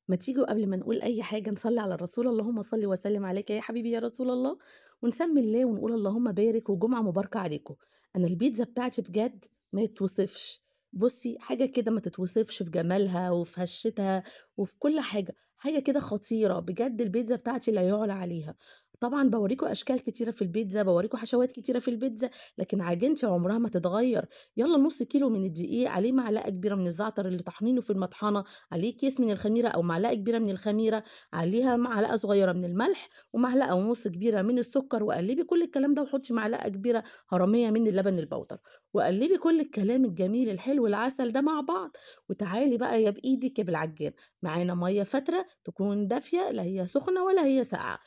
ما تيجوا قبل ما نقول أي حاجة نصلي على الرسول، اللهم صل وسلم عليك يا حبيبي يا رسول الله، ونسمي الله ونقول اللهم بارك وجمعة مباركة عليكم. أنا البيتزا بتاعتي بجد ما يتوصفش. بُصّي، حاجة كده ما تتوصفش في جمالها وفي هشتها وفي كل حاجة، حاجة كده خطيرة، بجد البيتزا بتاعتي لا يُعلى عليها. طبعًا باورّيكم أشكال كتيرة في البيتزا، باورّيكم حشوات كتيرة في البيتزا، لكن عجينتي عمرها ما تتغيّر. يالّا نُص كيلو من الدقيق، عليه معلقة كبيرة من الزعتر اللي طحنينه في المطحنة، عليه كيس من الخميرة أو معلقة كبيرة من الخميرة، عليها معلقة صغيرة من الملح، ومعلقة ونُص كبيرة من السكر، وقلّبي كل الكلام ده وحطّي معلقة كبيرة هرمية من اللبن البودر، وقلّبي كل الكلام الجميل الحلو العسل ده مع بعض، وتعالي بقى يا بإيدِك يا بالعجان، معانا مَيّة فاترة تكون دافية لا هي سخنة ولا هي ساقعة.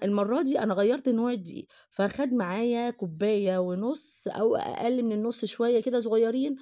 المرّة دي أنا غيّرت نوع الدقيق، فخَد معايا كوباية ونُص أو أقل من النُص شوية كده صغيّرين،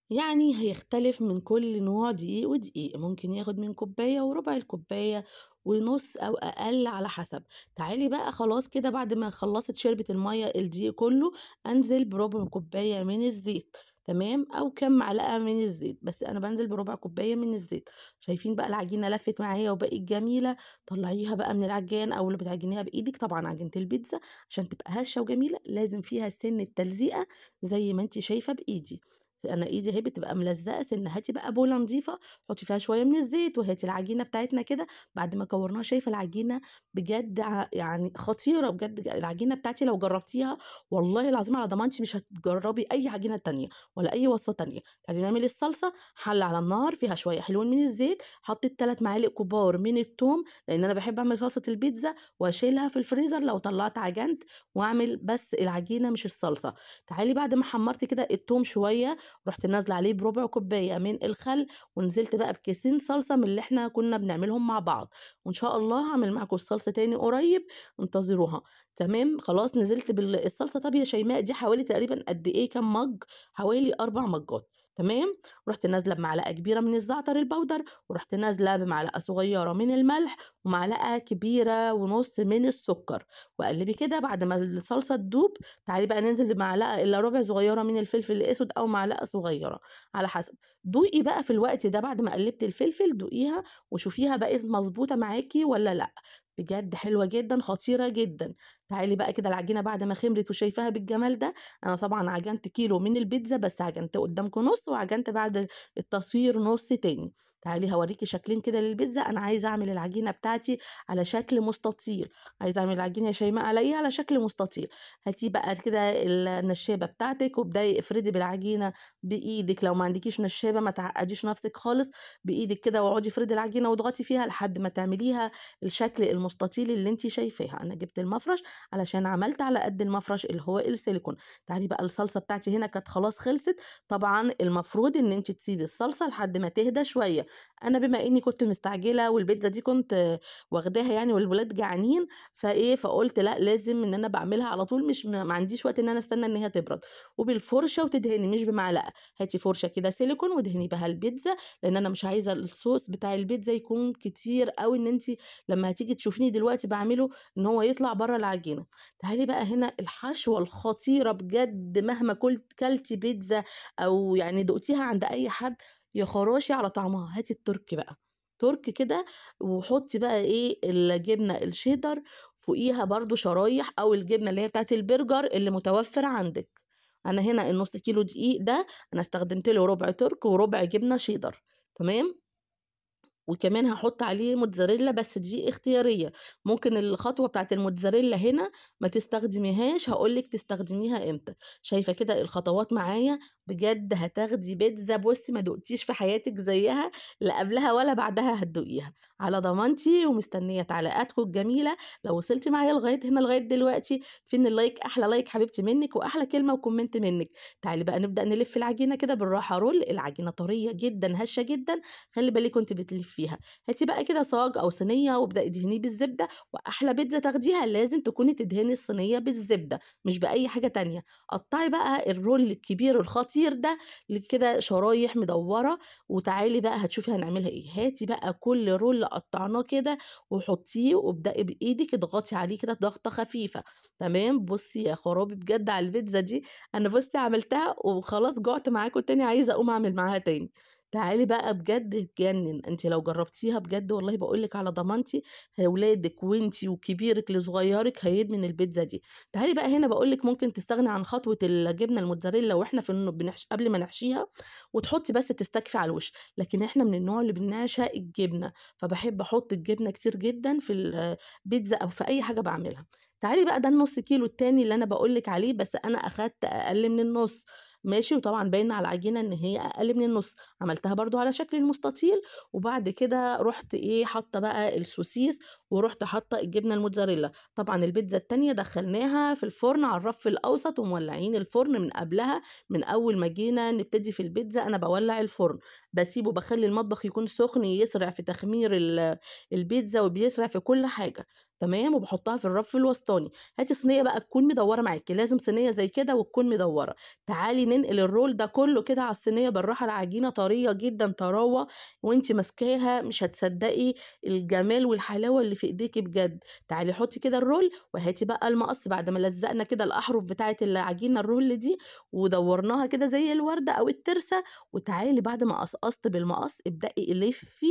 يعني هيختلف من كل نوع دقيق ودقيق، ممكن ياخد من كوباية وربع لكوباية ونُص أو أقل على حسب. تعالي بقى خلاص كده بعد ما خلّصت شربت المَيّة الدقيق كلّه، أنزل بربع كوباية من الزيت، تمام، أو كام معلقة من الزيت، بس أنا بانزل بربع كوباية من الزيت. شايفين بقى العجينة لفِّت معايا وبقت جميلة، طلّعيها بقى من العجان أو اللي بتعجنيها بإيدِك، طبعًا عجينة البيتزا عشان تبقى هشة وجميلة لازم فيها سِنّة تلزيقة زي ما أنتِ شايفة بإيدي. أنا إيدي أهي بتبقى ملزقة سِنّة، هاتي بقى بولة نضيفة حطّي فيها شوية من الزيت، وهاتي العجينة بتاعتنا كده بعد ما كوّرناها، شايفة العجينة بجد يعني خطيرة بجد، العجينة بتاعتي لو جرّبتيها والله العظيم على ضمانتي مش هتجرّبي أي عجينة تانية ولا أي وصفة تانية. تعالي نعمل الصلصة، حلة على النار فيها شوية حلوين من الزيت، حطيت 3 معالق كبار من التوم، لإن أنا باحب أعمل صلصة البيتزا واشيلها في الفريزر لو طلّعت عجنت واعمل بس العجينة مش الصلصة. تعالي بعد ما حمّرت كده التوم شوية رُحت نازلة عليه بربع كوباية من الخل، ونزلت بقى بكيسين صلصة من اللي إحنا كنا بنعملهم مع بعض، وإن شاء الله هاعمل معاكم الصلصة تاني قريب، انتظروها. تمام، خلاص نزلت الصلصة. طَب يا شيماء دي حوالي تقريبًا قد إيه كام مَج؟ حوالي 4 مَجّات، تمام، رُحت نازلة بمعلقة كبيرة من الزعتر البودر، ورُحت نازلة بمعلقة صغيرة من الملح، ومعلقة كبيرة ونُص من السكر، وقلّبي كده بعد ما الصلصة تدوب. تعالي بقى ننزل بمعلقة إلا ربع صغيرة من الفلفل الأسود أو معلقة صغيرة على حسب. دوقي بقى في الوقت ده بعد ما قلبتِ الفلفل دوقيها وشوفيها بقت مضبوطة معاكِ والّا لأ، بجد حلوة جدًا، خطيرة جدًا. تعالي بقى كده العجينة بعد ما خمرت وشايفاها بالجمال ده، أنا طبعًا عجنت كيلو من البيتزا بس عجنت قدامكم نُص وعجنت بعد التصوير نُص تاني. تعالي هاوريكِ شكلين كده للبيتزا، أنا عايزة أعمل العجينة بتاعتي على شكل مستطيل، عايزة أعمل العجينة يا شيماء ألاقيها على شكل مستطيل. هاتي بقى كده النشابة بتاعتِك وابدئي افردي بالعجينة بإيدِك، لو ما عندكيش نشابة ما تعقديش نفسِك خالص، بإيدِك كده واقعدي افردي العجينة واضغطي فيها لحد ما تعمليها الشكل المستطيل اللي أنتِ شايفاها. أنا جبت المفرش علشان عملت على قد المفرش اللي هو السيليكون. تعالي بقى الصلصة بتاعتي هنا كانت خلاص خلصت، طبعًا المفروض إن أنتِ تسيبي الصلصة لحد ما تهدى شوية. أنا بما إني كنت مستعجلة والبيتزا دي كنت واخداها يعني والولاد جعانين، فقُلت لأ لازم إن أنا باعملها على طول، مش ما عنديش وقت إن أنا أستنى إن هي تبرد، وبالفرشة وتدهني مش بمعلقة. هاتي فرشة كده سيليكون وادهني بها البيتزا، لإن أنا مش عايزة الصوص بتاع البيتزا يكون كتير أوي إن أنتِ لمّا هتيجي تشوفيني دلوقتي باعمله إن هو يطلع برّه العجينة. تعالي بقى هنا الحشوة الخطيرة بجد مهما كلتِ بيتزا أو يعني دُقتيها عند أي حد، يا خراشي على طعمها. هاتي التركي بقى، تركي كده وحطي بقى إيه الجبنة الشيدر فوقيها برضه شرايح أو الجبنة اللي هي بتاعة البرجر اللي متوفرة عندِك. أنا هنا النُص كيلو دقيق ده أنا استخدمت له ربع ترك وربع جبنة شيدر، تمام؟ وكمان هاحط عليه موتزاريلا بس دي اختيارية، ممكن الخطوة بتاعة الموتزاريلا هنا ما تستخدميهاش، هاقول لِك تستخدميها إمتى. شايفة كده الخطوات معايا، بجد هتاخدي بيتزا بُصّي ما دُقتيش في حياتِك زيّها، لا قبلها ولا بعدها هتدوقيها، على ضمانتي ومستنية تعليقاتكم الجميلة. لو وصلتِ معايا لغاية هنا لغاية دلوقتي فين اللايك؟ أحلى لايك حبيبتي منِّك وأحلى كلمة وcomment منِّك. تعالي بقى نبدأ نلِف العجينة كده بالراحة رول، العجينة طرية جدًا هشة جدًا، خلّي بالِك وأنتِ بتلفّيها. هاتي بقى كده صاج أو صينية وابدئي ادهنيه بالزبدة، وأحلى بيتزا تاخديها لازم تكوني تدهني الصينية بالزبدة مش بأي حاجة تانية. قطّعي بقى الرول الكبير الخطير ده كده شرايح مدوّرة، وتعالي بقى هتشوفي هنعملها إيه. هاتي بقى كل رول قطّعناه كده وحطّيه وابدئي بإيدِك اضغطي عليه كده ضغطة خفيفة، تمام. بُصّي يا خرابي بجد على البيتزا دي، أنا بُصّي عملتها وخلاص جُعت معاكم تاني عايزة أقوم أعمل معاها تاني. تعالي بقى بجد تجنن، أنتِ لو جربتيها بجد والله باقول لِك على ضمانتي ولادِك وأنتِ وكبيرِك لصغيرِك هيدمن البيتزا دي. تعالي بقى هنا باقول لِك ممكن تستغني عن خطوة الجبنة الموتزاريلا وإحنا في قبل ما نحشيها، وتحطي بس تستكفي على الوش، لكن إحنا من النوع اللي بنعشق الجبنة، فباحب أحط الجبنة كتير جدًا في البيتزا أو في أي حاجة باعملها. تعالي بقى ده النُص كيلو التاني اللي أنا باقول لِك عليه، بس أنا أخدت أقل من النُص. ماشي، وطبعًا باين على العجينة إن هي أقل من النُص، عملتها برضه على شكل المستطيل، وبعد كده رُحت إيه، حاطة بقى السوسيس، ورُحت حاطة الجبنة الموتزاريلا. طبعًا البيتزا التانية دخّلناها في الفرن على الرف الأوسط ومولعين الفرن من قبلها، من أول ما جينا نبتدي في البيتزا أنا باولّع الفرن، باخلّي المطبخ يكون سخن يسرع في تخمير البيتزا وبيسرع في كل حاجة، تمام، وباحطها في الرف الوسطاني. هاتي صينية بقى تكون مدوّرة معاكِ، لازم صينية زي كده وتكون مدوّرة. تعالي ننقل الرول ده كله كده على الصينية بالراحة، العجينة طرية جدًا طراوة، وأنتِ ماسكاها مش هتصدقي الجمال والحلاوة اللي في إيديكِ بجد. تعالي حطي كده الرول، وهاتي بقى المقص بعد ما لزقنا كده الأحرف بتاعة العجينة الرول دي، ودورناها كده زي الوردة أو الترسة، وتعالي بعد ما قصقصت بالمقص ابدئي لفي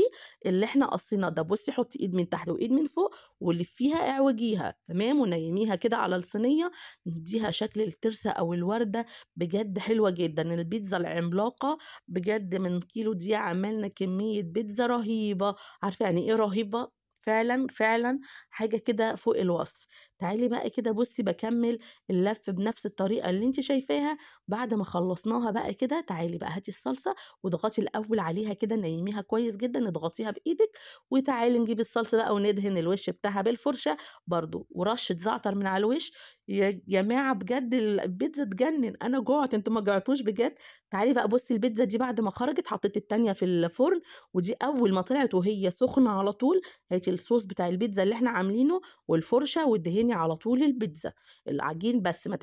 اللي إحنا قصيناه ده. بُصي حطي إيد من تحت وإيد من فوق ولفيها اعوجيها، تمام، ونيميها كده على الصينية، نديها شكل الترسة أو الوردة. بجد حلوة جدًا، البيتزا العملاقة بجد من كيلو دي عملنا كمية بيتزا رهيبة. عارفة يعني إيه رهيبة؟ فعلًا، فعلًا حاجة كده فوق الوصف. تعالي بقى كده بُصّي باكمّل اللَف بنفس الطريقة اللي أنتِ شايفاها. بعد ما خلّصناها بقى كده، تعالي بقى هاتي الصلصة واضغطي الأول عليها كده، نيّميها كويس جدًا، اضغطيها بإيدِك، وتعالي نجيب الصلصة بقى وندهن الوش بتاعها بالفرشة برضه، ورشة زعتر من على الوش. يا جماعة بجد البيتزا تجنن، أنا جُعت أنتم ما جوعتوش بجد. تعالي بقى بُصّي البيتزا دي بعد ما خرجت حطيت التانية في الفرن، ودي أول ما طلعت وهي سخنة على طول، هاتي الصوص بتاع البيتزا اللي إحنا عاملينه والفرشة وادهني على طول البيتزا، العجين بس ما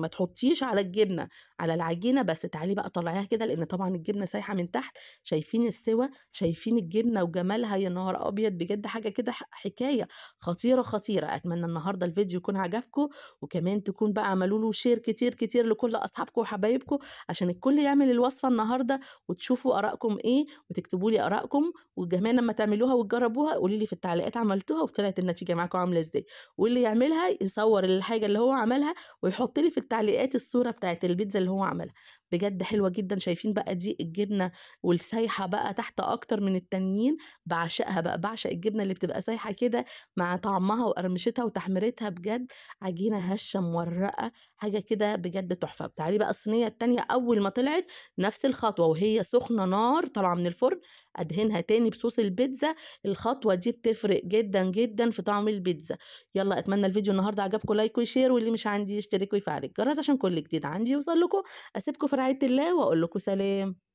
تحطيش على الجبنة، على العجينة بس. تعالي بقى طلّعيها كده لإن طبعًا الجبنة سايحة من تحت، شايفين السِوَى، شايفين الجبنة وجمالها، يا نهار أبيض بجد حاجة كده حكاية خطيرة، خطيرة. أتمنى النهارده الفيديو يكون عجبكم، وكمان تكون بقى عملوا له شير كتير، كتير لكل أصحابكم وحبايبكم، عشان الكل يعمل الوصفة النهارده وتشوفوا آرائكم إيه، وتكتبوا لي آرائكم، وكمان لمّا تعملوها وتجربوها قولوا لي في التعليقات عملتوها وطلعت النتيجة معاكم عاملة إزاي، واللي يعملها يصور الحاجة اللي هو عملها ويحط لي في التعليقات الصورة بتاعة البيتزا اللي هو عملها. بجد حلوة جدًا، شايفين بقى دي الجبنة والسايحة بقى تحت أكتر من التانيين، باعشقها بقى، باعشق الجبنة اللي بتبقى سايحة كده مع طعمها وقرمشتها وتحميرتها بجد. عجينة هشة مورقة، حاجة كده بجد تحفة. تعالي بقى الصينية التانية أول ما طلعت نفس الخطوة وهي سخنة نار طالعة من الفرن، أدهنها تاني بصوص البيتزا. الخطوة دي بتفرق جدًا، جدًا في طعم البيتزا. يالّا أتمنى الفيديو النهارده عجبكم لايك وشير، واللي مش عندي يشترك ويفعل الجرس عشان كل جديد عندي يوصل لكم. أسيبكم في رعاية الله وأقول لكم سلام.